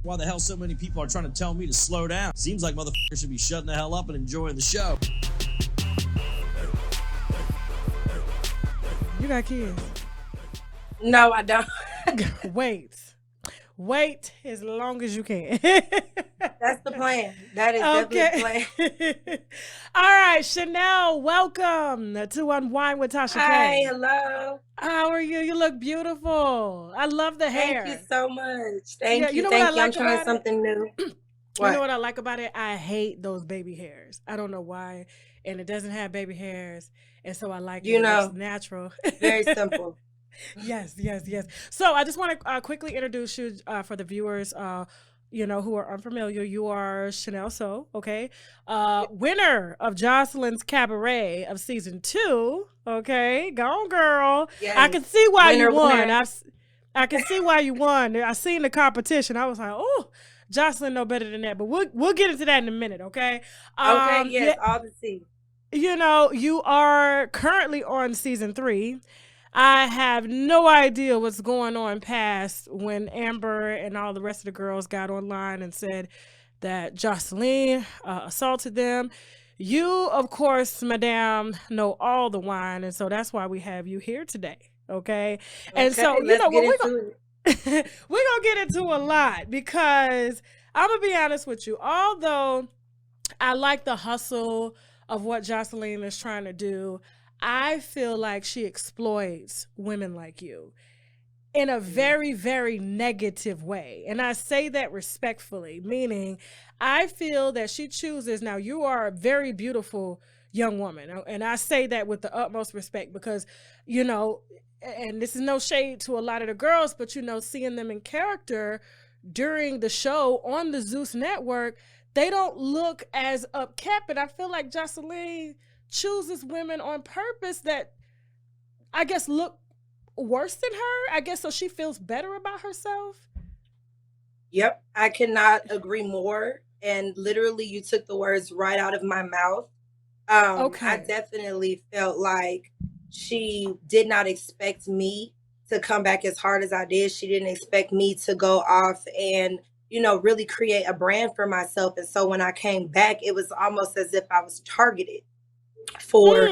Why the hell so many people are trying to tell me to slow down? Seems like motherfuckers should be shutting the hell up and enjoying the show. You got kids? No, I don't. Wait as long as you can. That's the plan. That is definitely the plan. All right, Chanel, welcome to Unwind with Tasha K. Hi, hello. How are you? You look beautiful. I love the hair. Thank you so much. Thank you. Know Thank what you. I I'm like trying something new. You know what I like about it? I hate those baby hairs. I don't know why. And it doesn't have baby hairs. And so I like it. It's natural. Very simple. Yes. So I just want to quickly introduce you for the viewers, who are unfamiliar. You are Chanel So, okay? Winner of Jocelyn's Cabaret of season 2, okay? Go on, girl. Yes. I can see why you won. Winner. I can see why you won. I seen the competition. I was like, oh, Jocelyn know better than that. But we'll get into that in a minute, okay? Okay, yes, all the tea. You are currently on season 3. I have no idea what's going on past when Amber and all the rest of the girls got online and said that Joseline assaulted them. You, of course, madame, know all the wine, and so that's why we have you here today, okay? And so, we're going to get into a lot because I'm going to be honest with you. Although I like the hustle of what Joseline is trying to do, I feel like she exploits women like you in a very, very negative way. And I say that respectfully, meaning I feel that she chooses. Now, you are a very beautiful young woman. And I say that with the utmost respect because, and this is no shade to a lot of the girls, but, seeing them in character during the show on the Zeus network, they don't look as upkept. And I feel like Joseline chooses women on purpose that I guess look worse than her, I guess, so she feels better about herself. Yep, I cannot agree more. And literally, you took the words right out of my mouth. Okay. I definitely felt like she did not expect me to come back as hard as I did. She didn't expect me to go off and, really create a brand for myself. And so when I came back, it was almost as if I was targeted for,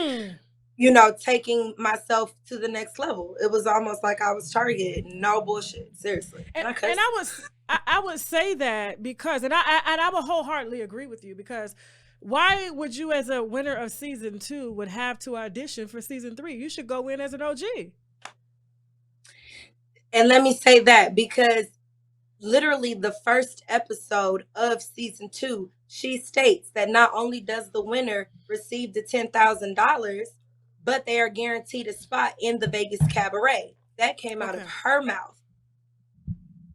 taking myself to the next level. It was almost like I was targeted. No bullshit. Seriously. And I would say that because, and I would wholeheartedly agree with you, because why would you, as a winner of season 2, would have to audition for season 3? You should go in as an OG. And let me say that because literally the first episode of season 2, she states that not only does the winner receive the $10,000, but they are guaranteed a spot in the Vegas Cabaret. That came out of her mouth.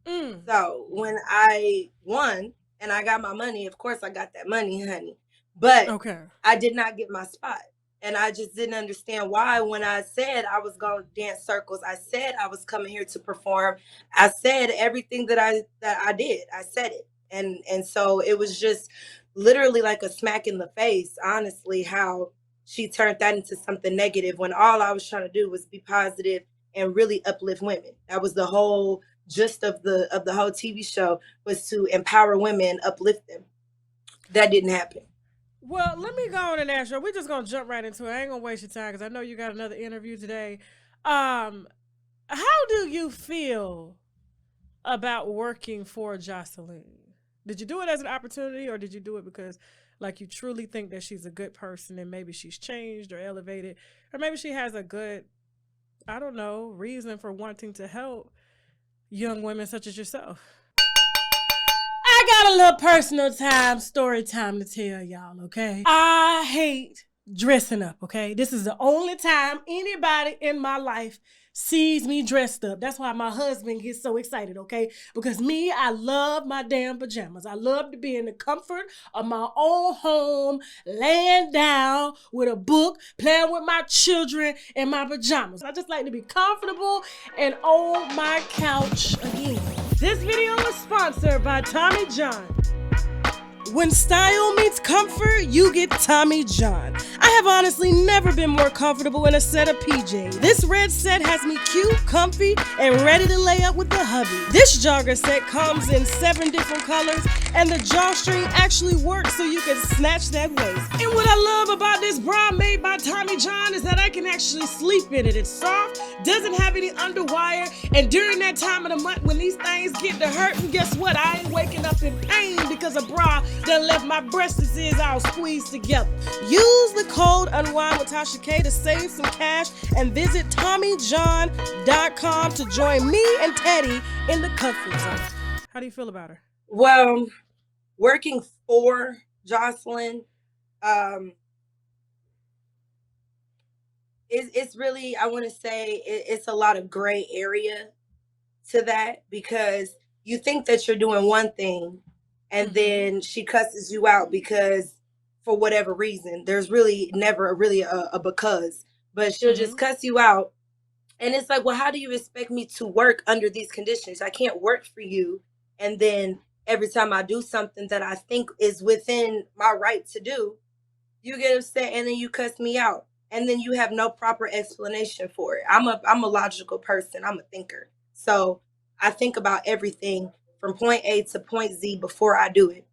So when I won and I got my money, of course I got that money, honey. But I did not get my spot. And I just didn't understand why. When I said I was going to dance circles, I said I was coming here to perform. I said everything that I did. I said it. And so it was just literally like a smack in the face, honestly, how she turned that into something negative when all I was trying to do was be positive and really uplift women. That was the whole gist of the whole TV show, was to empower women, uplift them. That didn't happen. Well, let me go on and ask you. We're just going to jump right into it. I ain't going to waste your time because I know you got another interview today. How do you feel about working for Jocelyn? Did you do it as an opportunity, or did you do it because like you truly think that she's a good person and maybe she's changed or elevated, or maybe she has a good, I don't know, reason for wanting to help young women such as yourself? I got a little personal story time to tell y'all, okay? I hate dressing up, okay? This is the only time anybody in my life sees me dressed up. That's why my husband gets so excited, okay? Because me, I love my damn pajamas. I love to be in the comfort of my own home, laying down with a book, playing with my children in my pajamas. I just like to be comfortable and on my couch again. This video is sponsored by Tommy John. When style meets comfort, you get Tommy John. I have honestly never been more comfortable in a set of PJs. This red set has me cute, comfy, and ready to lay up with the hubby. This jogger set comes in 7 different colors, and the drawstring actually works so you can snatch that waist. And what I love about this bra made by Tommy John is that I can actually sleep in it. It's soft, doesn't have any underwire, and during that time of the month when these things get to hurting, guess what? I ain't waking up in pain because a bra done left my breasts all squeezed together. Use the code UNWINEWITHTASHAK to save some cash and visit TommyJohn.com to join me and Teddy in the comfort zone. How do you feel about her? Well, working for Jocelyn, it's really, I want to say it's a lot of gray area to that, because you think that you're doing one thing and then she cusses you out because for whatever reason, there's really never really a because, but she'll just cuss you out. And it's like, well, how do you expect me to work under these conditions? I can't work for you. And then every time I do something that I think is within my right to do, you get upset and then you cuss me out. And then you have no proper explanation for it. I'm a logical person. I'm a thinker. So I think about everything from point A to point Z before I do it.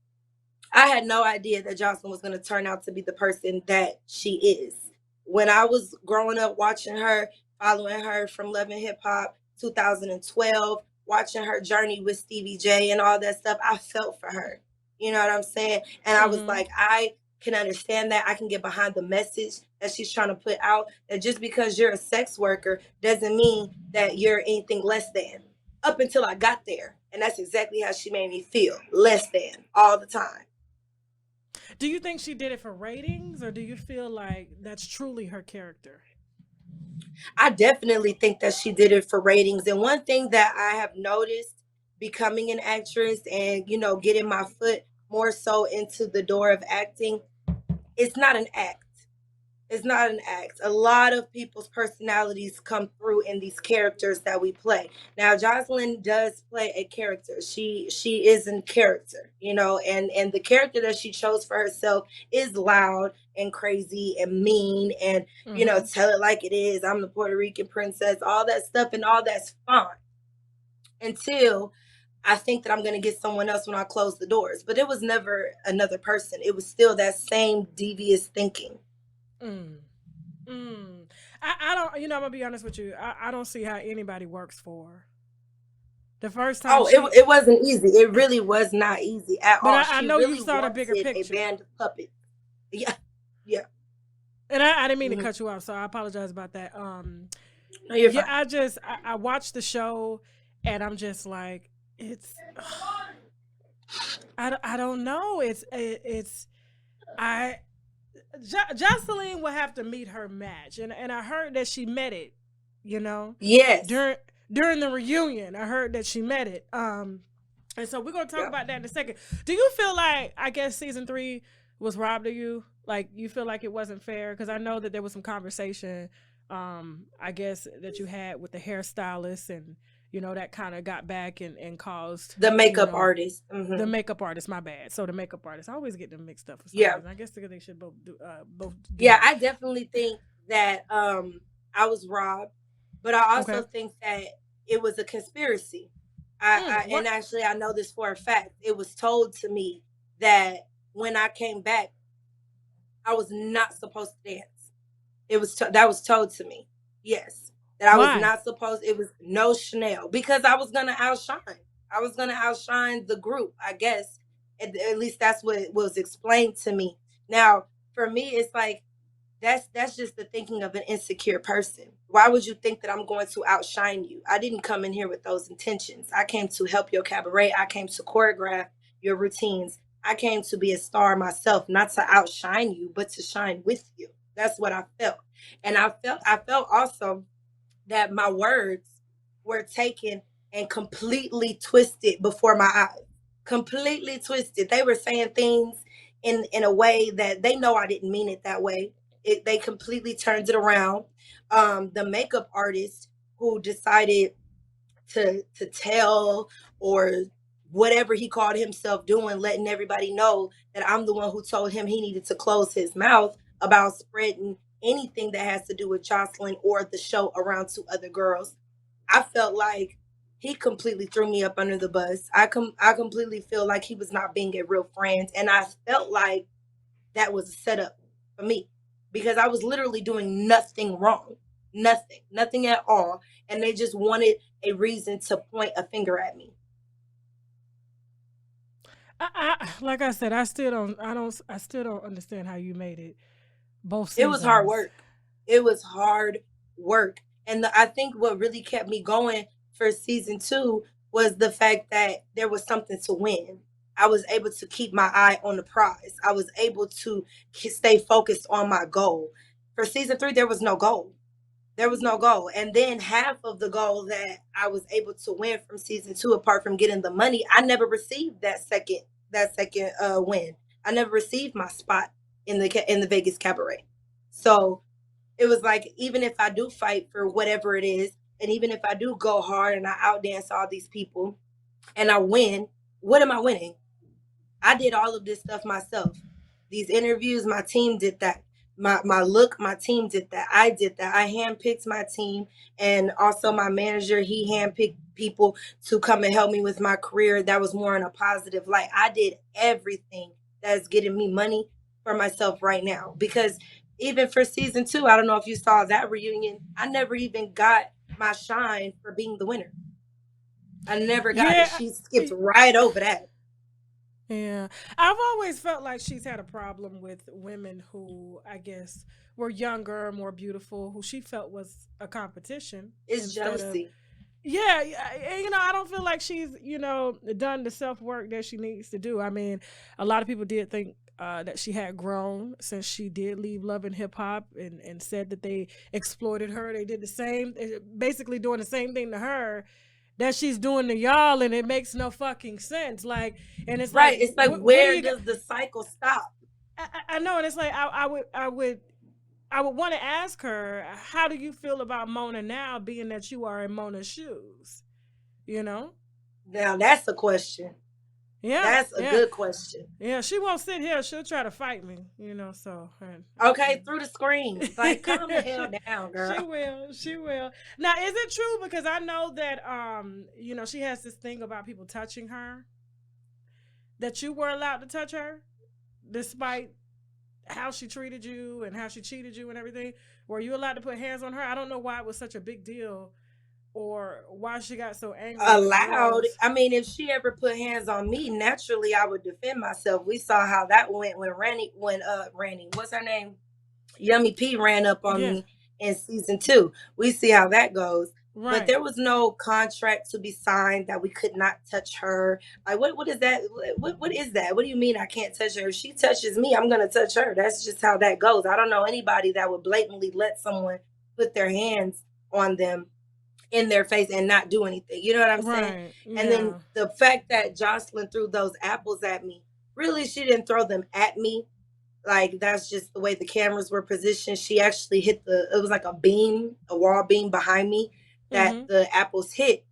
I had no idea that Jocelyn was going to turn out to be the person that she is. When I was growing up watching her, following her from Love and Hip Hop 2012, watching her journey with Stevie J and all that stuff, I felt for her. You know what I'm saying? And I was like, I can understand that. I can get behind the message that she's trying to put out, that just because you're a sex worker doesn't mean that you're anything less than. Up until I got there. And that's exactly how she made me feel. Less than all the time. Do you think she did it for ratings, or do you feel like that's truly her character? I definitely think that she did it for ratings. And one thing that I have noticed becoming an actress and, you know, getting my foot more so into the door of acting, it's not an act. It's not an act. A lot of people's personalities come through in these characters that we play. Now, Jocelyn does play a character. She is in character, you know, and the character that she chose for herself is loud and crazy and mean and, you know, tell it like it is. I'm the Puerto Rican princess, all that stuff, and all that's fine. Until I think that I'm going to get someone else when I close the doors. But it was never another person. It was still that same devious thinking. I don't, you know, I'm gonna be honest with you. I don't see how anybody works for her. The first time. It wasn't easy. It really was not easy at all. But I know really you saw the bigger picture. A band of puppets. Yeah. And I didn't mean to cut you off, so I apologize about that. No, you're fine. I watched the show, and I'm just like, I don't know. Jocelyn will have to meet her match, and I heard that she met it, you know. Yes. During the reunion, I heard that she met it. And so we're gonna talk about that in a second. Do you feel like, I guess, season 3 was robbed of you? Like, you feel like it wasn't fair? Because I know that there was some conversation, I guess, that you had with the hairstylist, and you know, that kind of got back and caused the makeup artist. The makeup artist, my bad. So the makeup artist, I always get them mixed up for some reason. I guess they should both do I definitely think that I was robbed, but I also think that it was a conspiracy. And actually, I know this for a fact. It was told to me that when I came back, I was not supposed to dance. That was told to me. Yes. That I was not supposed, it was no Chanel, because I was going to outshine. I was going to outshine the group, I guess. At least that's what was explained to me. Now, for me, it's like, that's just the thinking of an insecure person. Why would you think that I'm going to outshine you? I didn't come in here with those intentions. I came to help your cabaret. I came to choreograph your routines. I came to be a star myself, not to outshine you, but to shine with you. That's what I felt. And I felt also that my words were taken and completely twisted before my eyes. Completely twisted. They were saying things in a way that they know I didn't mean it that way. They completely turned it around. The makeup artist who decided to tell or whatever he called himself doing, letting everybody know that I'm the one who told him he needed to close his mouth about spreading anything that has to do with Jocelyn or the show around to other girls. I felt like he completely threw me up under the bus. I completely feel like he was not being a real friend. And I felt like that was a setup for me because I was literally doing nothing wrong. Nothing at all. And they just wanted a reason to point a finger at me. Like I said, I still don't understand how you made it both seasons. It was hard work. It was hard work. And I think what really kept me going for season 2 was the fact that there was something to win. I was able to keep my eye on the prize. I was able to stay focused on my goal. For season 3, there was no goal. There was no goal. And then half of the goal that I was able to win from season 2, apart from getting the money, I never received that second win. I never received my spot in the Vegas Cabaret. So it was like, even if I do fight for whatever it is, and even if I do go hard and I outdance all these people and I win, what am I winning? I did all of this stuff myself. These interviews, my team did that. My look, my team did that. I did that. I handpicked my team, and also my manager, he handpicked people to come and help me with my career. That was more in a positive light. I did everything that's getting me money for myself right now. Because even for season 2, I don't know if you saw that reunion, I never even got my shine for being the winner. I never got it. She skipped right over that. Yeah. I've always felt like she's had a problem with women who, I guess, were younger, more beautiful, who she felt was a competition. It's jealousy. Yeah, I don't feel like she's, done the self-work that she needs to do. I mean, a lot of people did think that she had grown since she did leave Love and Hip Hop and said that they exploited her. They did the same, basically doing the same thing to her that she's doing to y'all, and it makes no fucking sense. Like, and it's right. It's like, where does the cycle stop? I know, and it's like I would want to ask her, how do you feel about Mona now, being that you are in Mona's shoes? Now that's a question. Yeah, that's a good question. Yeah, she won't sit here. She'll try to fight me, so. Okay, through the screen. Like, calm the hell down, girl. She will. Now, is it true? Because I know that, she has this thing about people touching her, that you were allowed to touch her, despite how she treated you and how she cheated you and everything. Were you allowed to put hands on her? I don't know why it was such a big deal, or why she got so angry. Allowed. I mean, if she ever put hands on me, naturally I would defend myself. We saw how that went when Randy, what's her name? Yummy P ran up on me in season 2. We see how that goes. Right. But there was no contract to be signed that we could not touch her. Like, what is that? What is that? What do you mean I can't touch her? If she touches me, I'm gonna touch her. That's just how that goes. I don't know anybody that would blatantly let someone put their hands on them in their face and not do anything. You know what I'm saying? Yeah. And then the fact that Jocelyn threw those apples at me, really, she didn't throw them at me. Like, that's just the way the cameras were positioned. She actually hit it was like a wall beam behind me that the apples hit.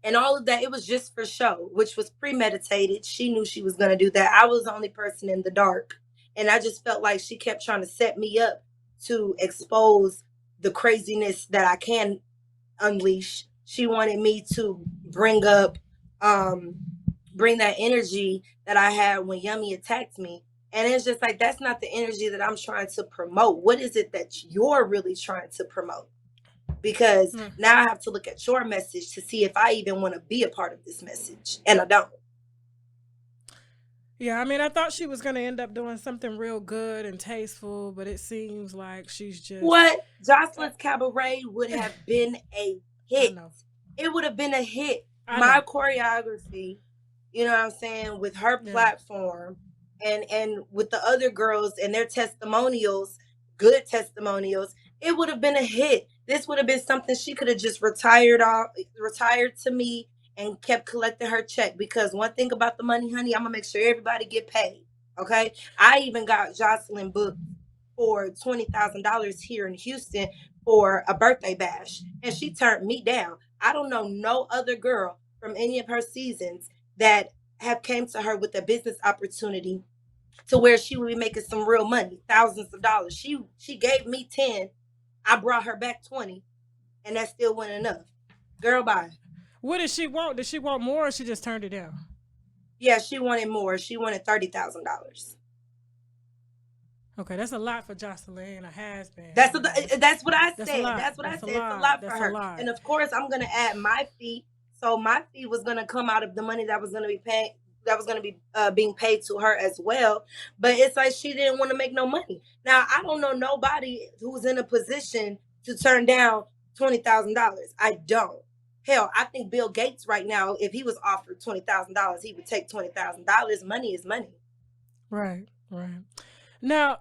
And all of that, it was just for show, which was premeditated. She knew she was going to do that. I was the only person in the dark. And I just felt like she kept trying to set me up to expose the craziness that I can unleash. She wanted me to bring that energy that I had when Yummy attacked me. And it's just like, that's not the energy that I'm trying to promote. What is it that you're really trying to promote? Because now I have to look at your message to see if I even want to be a part of this message. And I don't. Yeah, I mean, I thought she was going to end up doing something real good and tasteful, but it seems like she's just... What? Jocelyn's Cabaret would have been a hit. It would have been a hit. My choreography, you know what I'm saying, with her platform and with the other girls and their testimonials, good testimonials, it would have been a hit. This would have been something she could have just retired to me and kept collecting her check. Because one thing about the money, honey, I'm going to make sure everybody get paid. Okay? I even got Jocelyn booked for $20,000 here in Houston for a birthday bash. And she turned me down. I don't know no other girl from any of her seasons that have came to her with a business opportunity to where she would be making some real money, thousands of dollars. She gave me 10. I brought her back 20, and that still wasn't enough. Girl, bye. What did she want? Did she want more, or she just turned it down? Yeah, she wanted more. She wanted $30,000. Okay, that's a lot for Jocelyn, a has-been. That's what I said. That's what I said. It's a lot for her. And of course, I'm gonna add my fee. So my fee was gonna come out of the money that was gonna be paid. That was gonna be being paid to her as well. But it's like she didn't want to make no money. Now I don't know nobody who's in a position to turn down $20,000. I don't. Hell, I think Bill Gates right now, if he was offered $20,000, he would take $20,000. Money is money. Right. Now,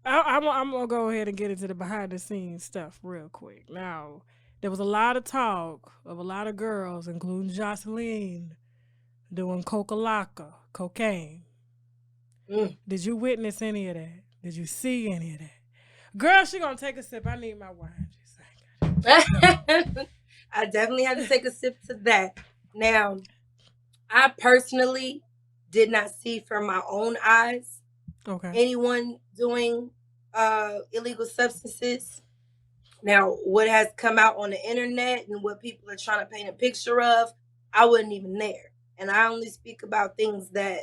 I'm gonna go ahead and get into the behind the scenes stuff real quick. Now, there was a lot of talk of a lot of girls, including Jocelyn, doing cocaine. Did you witness any of that? Did you see any of that? Girl, she gonna take a sip. I need my wine. I definitely had to take a sip to that. Now, I personally did not see from my own eyes anyone doing illegal substances. Now, what has come out on the internet and what people are trying to paint a picture of, I wasn't even there. And I only speak about things that,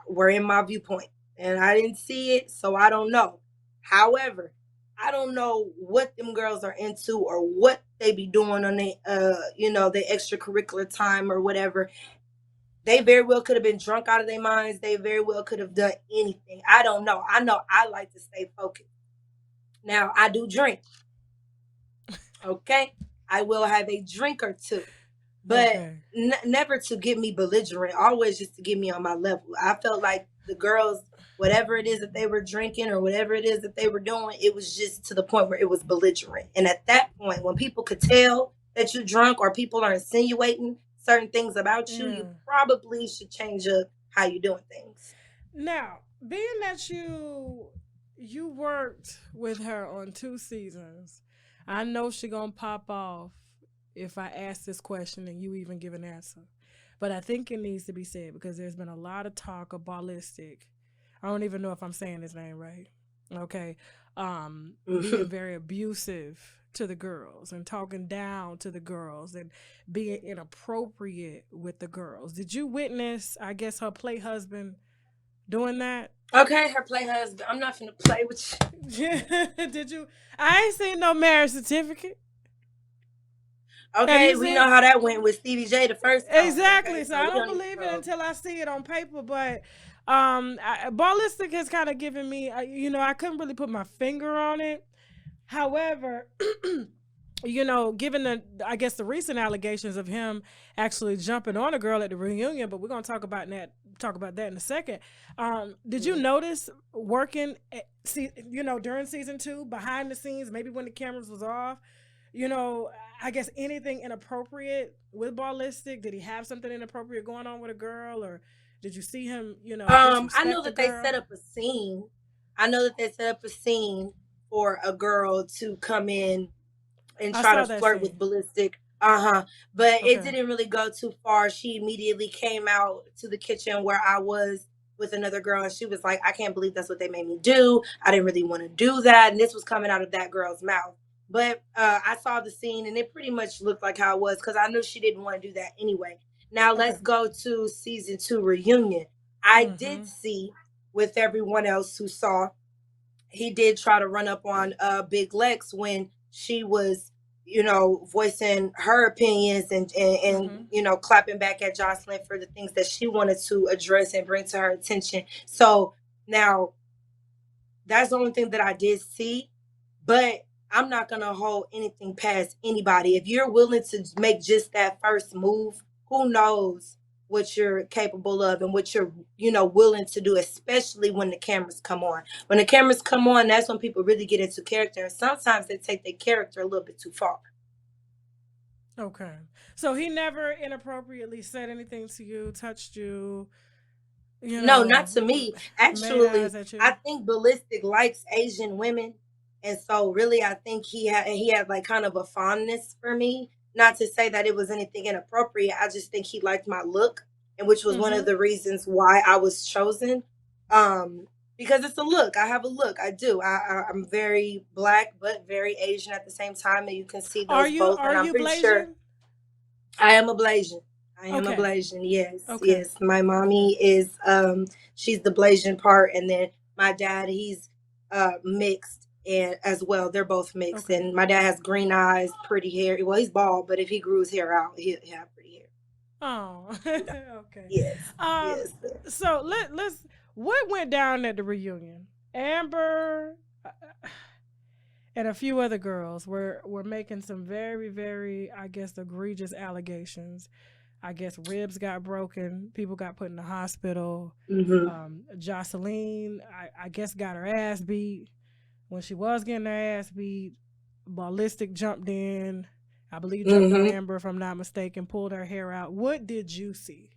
were in my viewpoint. And I didn't see it, so I don't know. However, I don't know what them girls are into or what they be doing on their, their extracurricular time or whatever. They very well could have been drunk out of their minds. They very well could have done anything. I don't know. I know I like to stay focused. Now, I do drink. Okay? I will have a drink or two. But never to get me belligerent. Always just to get me on my level. I felt like the girls, whatever it is that they were drinking or whatever it is that they were doing, it was just to the point where it was belligerent. And at that point, when people could tell that you're drunk or people are insinuating certain things about you, you probably should change up how you're doing things. Now, being that you worked with her on 2 seasons, I know she gonna pop off if I ask this question and you even give an answer. But I think it needs to be said because there's been a lot of talk of Ballistic. I don't even know if I'm saying his name right. Okay. Being very abusive to the girls and talking down to the girls and being inappropriate with the girls. Did you witness, I guess, her play husband doing that? Okay, her play husband. I'm not finna play with you. Did you? I ain't seen no marriage certificate. Okay, we know how that went with Stevie J the first time. Exactly. Okay, so I don't believe it until I see it on paper. But Ballistic has kind of given me, I couldn't really put my finger on it. However, given the recent allegations of him actually jumping on a girl at the reunion, but we're gonna talk about that in a second. Did you notice working, during season 2, behind the scenes, maybe when the cameras was off? I guess anything inappropriate with Ballistic? Did he have something inappropriate going on with a girl, or did you see him, I know that they set up a scene. For a girl to come in and try to flirt with Ballistic. But it didn't really go too far. She immediately came out to the kitchen where I was with another girl, and she was like, I can't believe that's what they made me do. I didn't really want to do that. And this was coming out of that girl's mouth. But I saw the scene, and it pretty much looked like how it was because I knew she didn't want to do that anyway. Now, let's go to season 2 reunion. I did see, with everyone else who saw, he did try to run up on Big Lex when she was, voicing her opinions and clapping back at Jocelyn for the things that she wanted to address and bring to her attention. So now that's the only thing that I did see, but I'm not going to hold anything past anybody. If you're willing to make just that first move, who knows what you're capable of and what you're, willing to do, especially when the cameras come on. When the cameras come on, that's when people really get into character. And sometimes they take their character a little bit too far. Okay. So he never inappropriately said anything to you, touched you? No, not to me. Actually, I think Ballistic likes Asian women. And so really, I think he had like kind of a fondness for me. Not to say that it was anything inappropriate. I just think he liked my look and which was one of the reasons why I was chosen. Because it's a look. I have a look. I do. I'm very Black, but very Asian at the same time, and you can see those both. And I'm pretty sure I am a Blasian. I am a Blasian. Yes, yes. My mommy is she's the Blasian part, and then my dad, he's mixed and as well. They're both mixed, and my dad has green eyes, pretty hair. Well, he's bald, but if he grew his hair out, he'd have pretty hair. Oh, okay. Yes. Yes. So let's. What went down at the reunion? Amber and a few other girls were making some very, very, I guess, egregious allegations. I guess ribs got broken. People got put in the hospital. Joseline, I guess, got her ass beat. When she was getting her ass beat, Ballistic jumped in. I believe jumped on Amber, if I'm not mistaken, pulled her hair out. What did you see?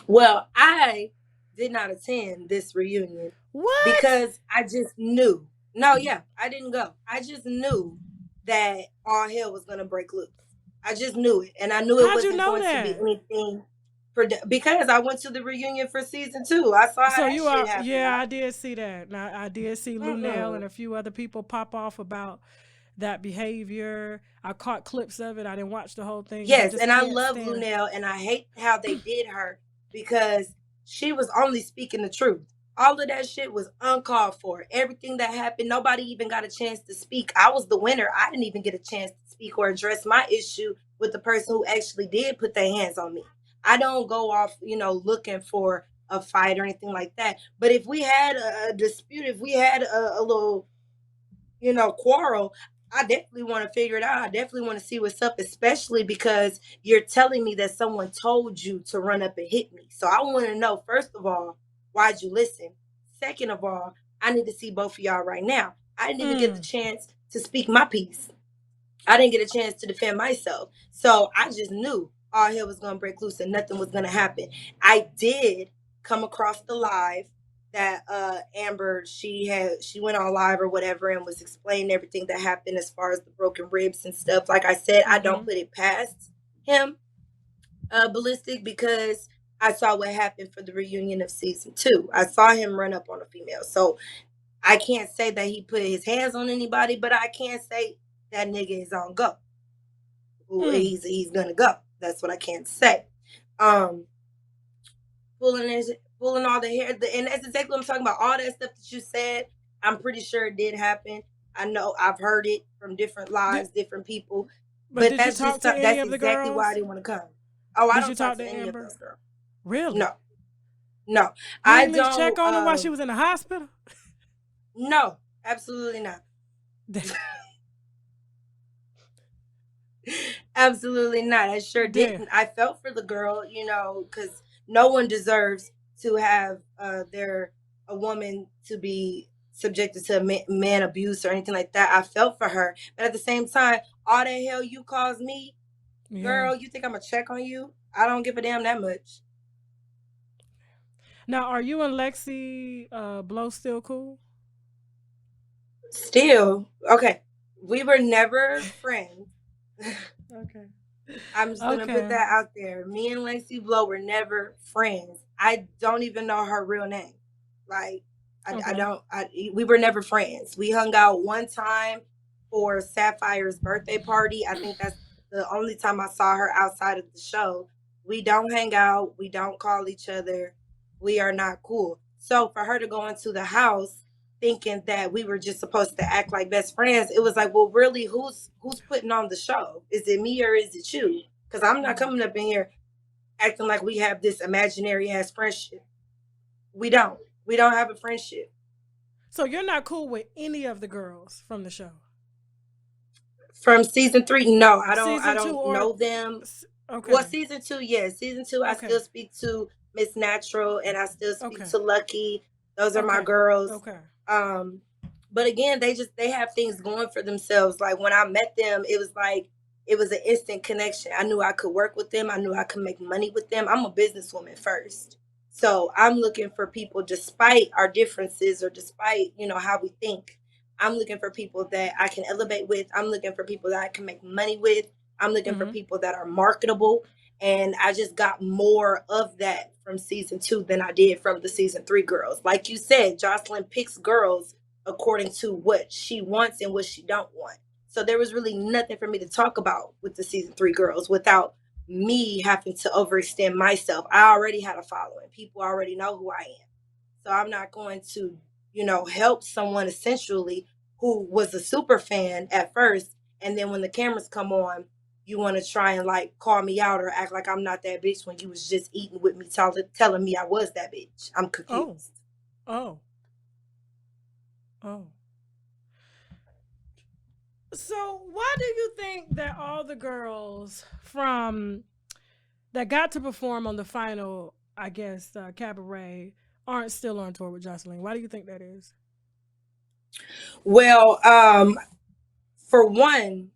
Well, I did not attend this reunion. What? Because I just knew. No, yeah, I didn't go. I just knew that all hell was going to break loose. I just knew it. And I knew it wasn't going to be anything. Because I went to the reunion for season 2. I saw how that shit happened. Yeah, I did see that. Now, I did see Lunel and a few other people pop off about that behavior. I caught clips of it. I didn't watch the whole thing. Yes, and I love Lunel, and I hate how they did her because she was only speaking the truth. All of that shit was uncalled for. Everything that happened, nobody even got a chance to speak. I was the winner. I didn't even get a chance to speak or address my issue with the person who actually did put their hands on me. I don't go off, looking for a fight or anything like that. But if we had a dispute, if we had a little, quarrel, I definitely want to figure it out. I definitely want to see what's up, especially because you're telling me that someone told you to run up and hit me. So I want to know, first of all, why'd you listen? Second of all, I need to see both of y'all right now. I didn't even get the chance to speak my piece. I didn't get a chance to defend myself. So I just knew all hell was going to break loose and nothing was going to happen. I did come across the live that Amber, she went on live or whatever and was explaining everything that happened as far as the broken ribs and stuff. Like I said, I don't put it past him, Ballistic, because I saw what happened for the reunion of season 2. I saw him run up on a female. So I can't say that he put his hands on anybody, but I can say that nigga is on go. He's gonna go. That's what I can say. Pulling all the hair, and that's exactly what I'm talking about. All that stuff that you said, I'm pretty sure it did happen. I know I've heard it from different lives, different people. But that's just that's exactly why I didn't want to come. Oh, I don't talk to any of those girls. Really? No. I don't check on her while she was in the hospital. No, absolutely not. Absolutely not. I sure didn't. I felt for the girl, because no one deserves to have a woman to be subjected to man abuse or anything like that. I felt for her, but at the same time, all that hell you caused me, girl, you think I'm gonna check on you? I don't give a damn that much. Now, are you and Lexi Blow still cool? Still, okay. We were never friends. Okay. I'm just gonna put that out there. Me and Lexi Blow were never friends. I don't even know her real name. Like, we were never friends. We hung out one time for Sapphire's birthday party. I think that's the only time I saw her outside of the show. We don't hang out. We don't call each other. We are not cool. So for her to go into the house thinking that we were just supposed to act like best friends, it was like, well, really, who's putting on the show? Is it me or is it you? Because I'm not coming up in here acting like we have this imaginary ass friendship. We don't have a friendship. So you're not cool with any of the girls from the show? From season 3, no. I don't know them. Okay. Well, season 2, yes. Season 2, I still speak to Miss Natural and I still speak to Lucky. Those are my girls. Okay. But again, they have things going for themselves. Like when I met them, it was like it was an instant connection. I knew I could work with them. I knew I could make money with them. I'm a businesswoman first. So I'm looking for people, despite our differences or despite, how we think. I'm looking for people that I can elevate with. I'm looking for people that I can make money with. I'm looking for people that are marketable. And I just got more of that from season 2 than I did from the season 3 girls. Like you said, Jocelyn picks girls according to what she wants and what she don't want. So there was really nothing for me to talk about with the season 3 girls without me having to overextend myself. I already had a following. People already know who I am. So I'm not going to, help someone essentially who was a super fan at first. And then when the cameras come on, you want to try and like call me out or act like I'm not that bitch when you was just eating with me, telling me I was that bitch. I'm confused. Oh. So why do you think that all the girls from that got to perform on the final, I guess, Cabaret aren't still on tour with Jocelyn? Why do you think that is? Well, for one,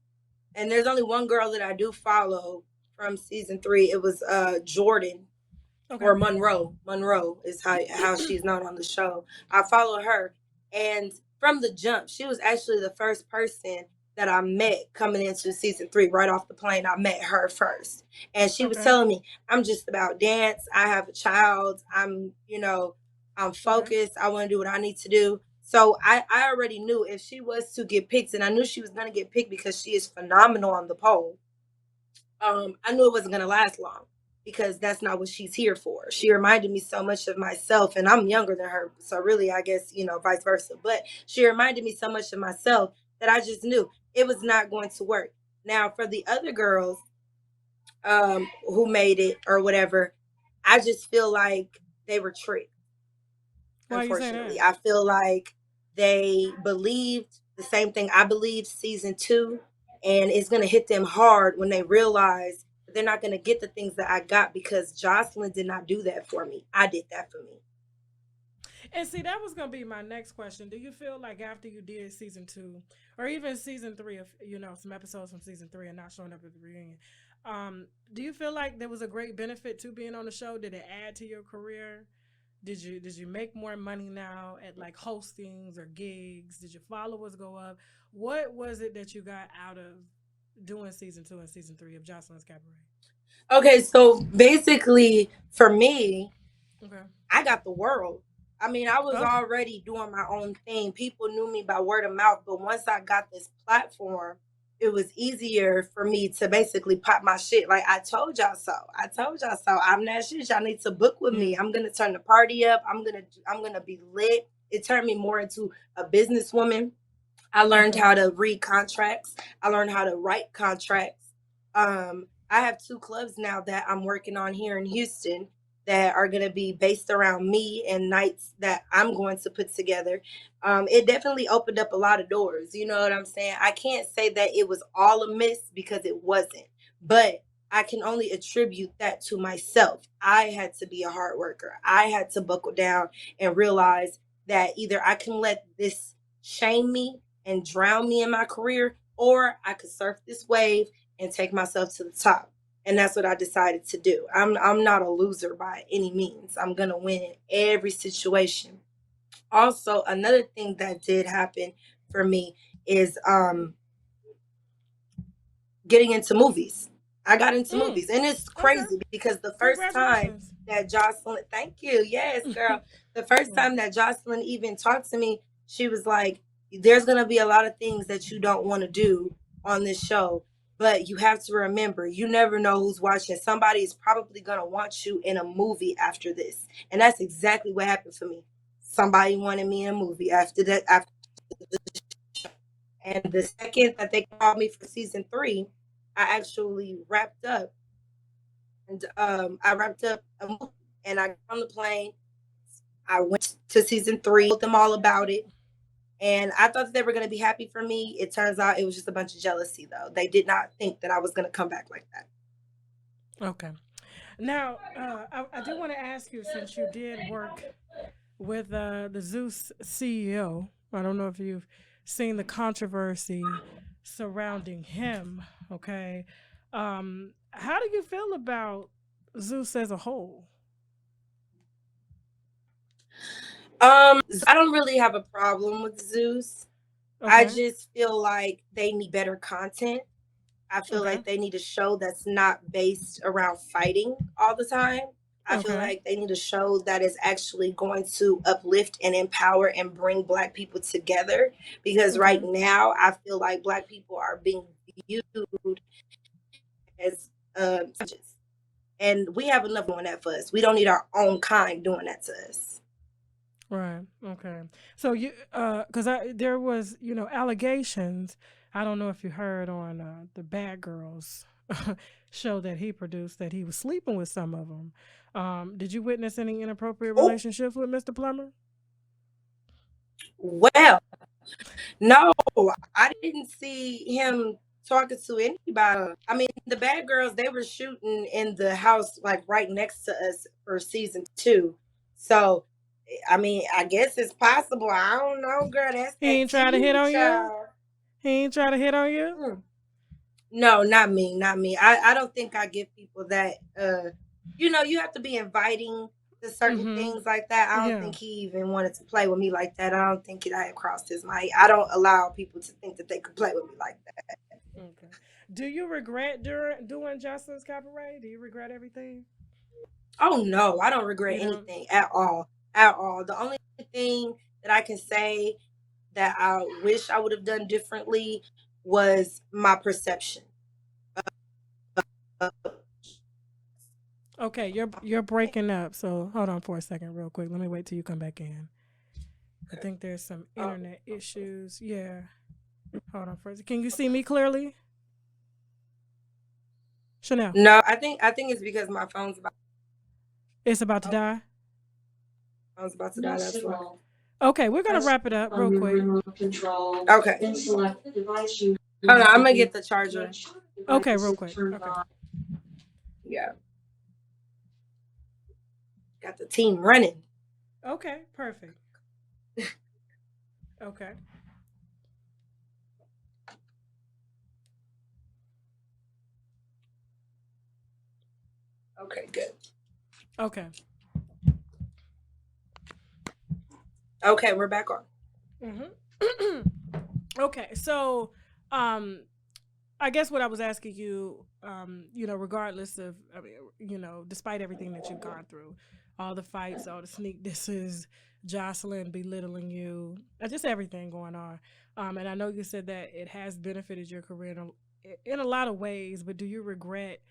and there's only one girl that I do follow from season 3. It was Jordan. Okay. Or Monroe. Monroe is how she's known on the show. I follow her. And from the jump, she was actually the first person that I met coming into season 3. Right off the plane, I met her first. And she was telling me, I'm just about dance. I have a child. I'm focused. I want to do what I need to do. So I already knew if she was to get picked, and I knew she was going to get picked because she is phenomenal on the pole. I knew it wasn't going to last long because that's not what she's here for. She reminded me so much of myself, and I'm younger than her. So really, I guess, vice versa. But she reminded me so much of myself that I just knew it was not going to work. Now, for the other girls who made it or whatever, I just feel like they were tricked. Why unfortunately, I feel like they believed the same thing I believed season 2, and it's going to hit them hard when they realize that they're not going to get the things that I got because Jocelyn did not do that for me. I did that for me. And see, that was going to be my next question. Do you feel like after you did season 2 or even season 3 of, some episodes from season 3 and not showing up at the reunion, do you feel like there was a great benefit to being on the show? Did it add to your career? Did you make more money now at like hostings or gigs? Did your followers go up? What was it that you got out of doing season 2 and season 3 of Jocelyn's Cabaret? Okay, so basically for me, I got the world. I mean, I was already doing my own thing. People knew me by word of mouth, but once I got this platform, it was easier for me to basically pop my shit. Like, I told y'all so. I'm that shit. Y'all need to book with me. I'm gonna turn the party up. I'm gonna be lit. It turned me more into a businesswoman. I learned how to read contracts. I learned how to write contracts. I have 2 clubs now that I'm working on here in Houston that are going to be based around me and nights that I'm going to put together. It definitely opened up a lot of doors. You know what I'm saying? I can't say that it was all a miss because it wasn't, but I can only attribute that to myself. I had to be a hard worker. I had to buckle down and realize that either I can let this shame me and drown me in my career, or I could surf this wave and take myself to the top. And that's what I decided to do. I'm not a loser by any means. I'm going to win in every situation. Also, another thing that did happen for me is getting into movies. I got into movies, and it's crazy because the first time that Jocelyn, thank you, yes, girl, the first time that Jocelyn even talked to me, she was like, there's going to be a lot of things that you don't want to do on this show, but you have to remember, you never know who's watching. Somebody is probably going to want you in a movie after this. And that's exactly what happened for me. Somebody wanted me in a movie after that. And the second that they called me for season 3, I actually wrapped up. And I wrapped up a movie, and I got on the plane. I went to season 3, told them all about it. And I thought that they were going to be happy for me. It turns out it was just a bunch of jealousy, though. They did not think that I was going to come back like that. Okay. Now, I do want to ask you, since you did work with the Zeus CEO, I don't know if you've seen the controversy surrounding him, okay? How do you feel about Zeus as a whole? I don't really have a problem with Zeus. Okay. I just feel like they need better content. I feel like they need a show that's not based around fighting all the time. I feel like they need a show that is actually going to uplift and empower and bring Black people together. Because right now, I feel like Black people are being viewed as savages. And we have enough doing that for us. We don't need our own kind doing that to us. Right. Okay. So you, because there was, allegations. I don't know if you heard on the Bad Girls show that he produced that he was sleeping with some of them. Did you witness any inappropriate relationships with Mr. Plummer? Well, no, I didn't see him talking to anybody. I mean, the Bad Girls, they were shooting in the house like right next to us for season 2. So, I mean, I guess it's possible. I don't know, girl. He ain't trying to hit on you? He ain't trying to hit on you? No, not me, not me. I don't think I give people that. You have to be inviting to certain things like that. I don't think he even wanted to play with me like that. I don't think I had crossed his mind. I don't allow people to think that they could play with me like that. Okay. Do you regret doing Jocelyn's Cabaret? Do you regret everything? Oh no, I don't regret anything at all. At all. The only thing that I can say that I wish I would have done differently was my perception. Okay, you're breaking up. So hold on for a second, real quick. Let me wait till you come back in. I think there's some internet issues. Yeah. Hold on for a second. Can you see me clearly? Chanel. No, I think it's because my phone's about. It's about to die. Phone's about to die. That's why. Okay, we're gonna wrap it up real quick. Okay. Hold on, I'm gonna get the charger. Okay, real quick. Okay. Yeah. Got the team running. Okay, perfect. Okay. Okay, good. Okay. Okay, we're back on. Okay, so I guess what I was asking you, regardless of, despite everything that you've gone through, all the fights, all the sneak disses, Jocelyn belittling you, just everything going on. And I know you said that it has benefited your career in a lot of ways, but do you regret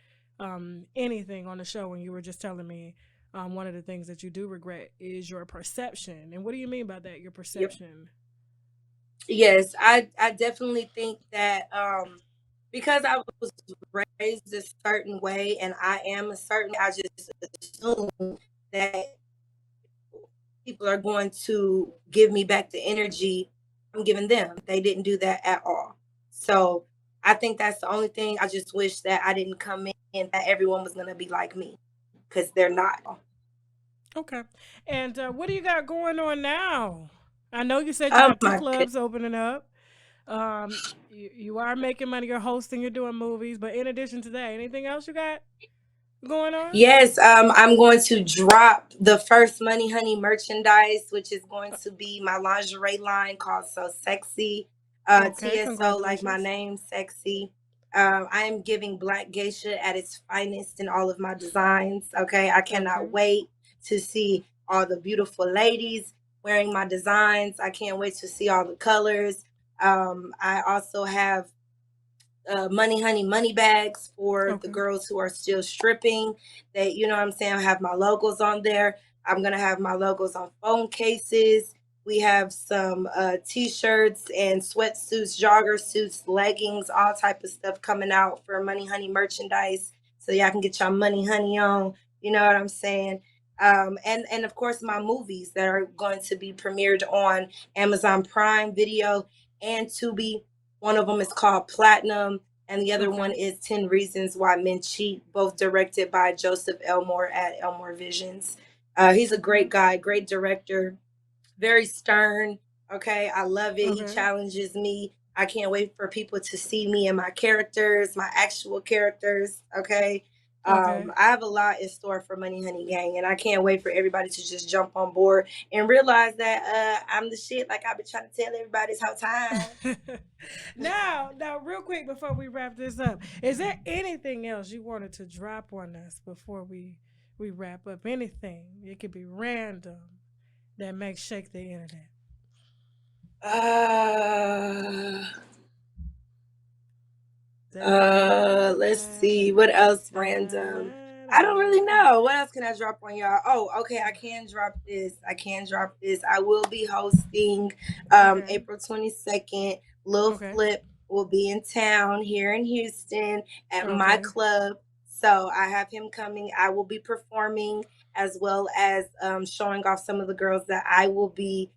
anything on the show? When you were just telling me one of the things that you do regret is your perception. And what do you mean by that, your perception? Yes, I definitely think that because I was raised a certain way and I am a certain, I just assume that people are going to give me back the energy I'm giving them. They didn't do that at all. So I think that's the only thing. I just wish that I didn't come in that everyone was going to be like me, because they're not. Okay. And what do you got going on now? I know you said you have 2 clubs opening up. You are making money. You're hosting. You're doing movies. But in addition to that, anything else you got going on? Yes, I'm going to drop the first Money Honey merchandise, which is going to be my lingerie line called So Sexy. TSO, like my name, Sexy. I am giving Black geisha at its finest in all of my designs. Okay, I cannot wait to see all the beautiful ladies wearing my designs. I can't wait to see all the colors. I also have Money Honey money bags for the girls who are still stripping. They, you know what I'm saying, I have my logos on there. I'm gonna have my logos on phone cases. We have some t-shirts and sweatsuits, jogger suits, leggings, all type of stuff coming out for Money Honey merchandise, so y'all can get y'all Money Honey on. You know what I'm saying? And of course my movies that are going to be premiered on Amazon Prime Video and Tubi. One of them is called Platinum, and the other one is 10 Reasons Why Men Cheat, both directed by Joseph Elmore at Elmore Visions. He's a great guy, great director, very stern. Okay, I love it. He challenges me. I can't wait for people to see me and my characters, my actual characters. Okay. Okay. I have a lot in store for Money Honey Gang, and I can't wait for everybody to just jump on board and realize that I'm the shit, like I've been trying to tell everybody this whole time. Now, real quick before we wrap this up, is there anything else you wanted to drop on us before we wrap up? Anything? It could be random that makes shake the internet. Let's see what else random. I don't really know. What else can I drop on y'all? Oh, okay. I can drop this. I will be hosting April 22nd. Lil Flip will be in town here in Houston at my club. So I have him coming. I will be performing as well as showing off some of the girls that I will be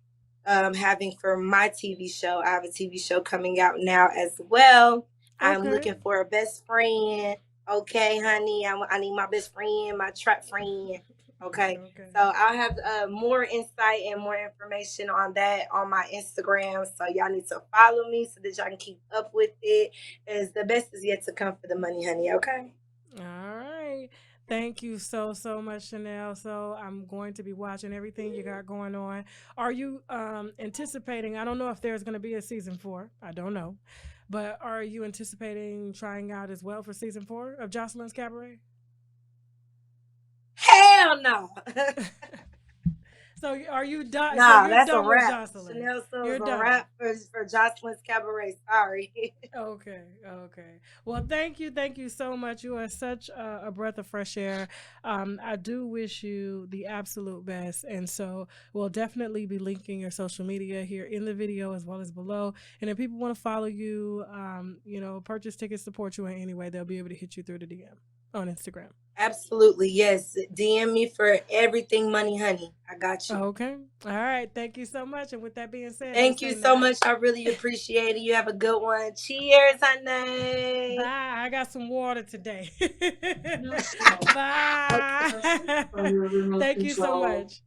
having for my TV show. I have a TV show coming out now as well. I'm looking for a best friend. Okay, honey. I need my best friend, my trap friend. Okay. So I'll have more insight and more information on that on my Instagram. So y'all need to follow me so that y'all can keep up with it. As the best is yet to come for the Money Honey. Okay. All right. Thank you so much, Chanel. So I'm going to be watching everything you got going on. Are you anticipating? I don't know if there's going to be a season 4. I don't know. But are you anticipating trying out as well for season 4 of Jocelyn's Cabaret? Hell no. So are you done? Nah, so that's done a wrap. Jocelyn. Chanel You're a done. wrap for Jocelyn's Cabaret. Sorry. Okay. Well, thank you so much. You are such a breath of fresh air. I do wish you the absolute best, and so we'll definitely be linking your social media here in the video as well as below. And if people want to follow you, purchase tickets, support you in any way, they'll be able to hit you through the DM on Instagram. Absolutely, yes. DM me for everything Money Honey. I got you. Okay. All right. Thank you so much. And with that being said, thank you so much. I really appreciate it. You have a good one. Cheers, honey. Bye. I got some water today. Bye. Thank you so much.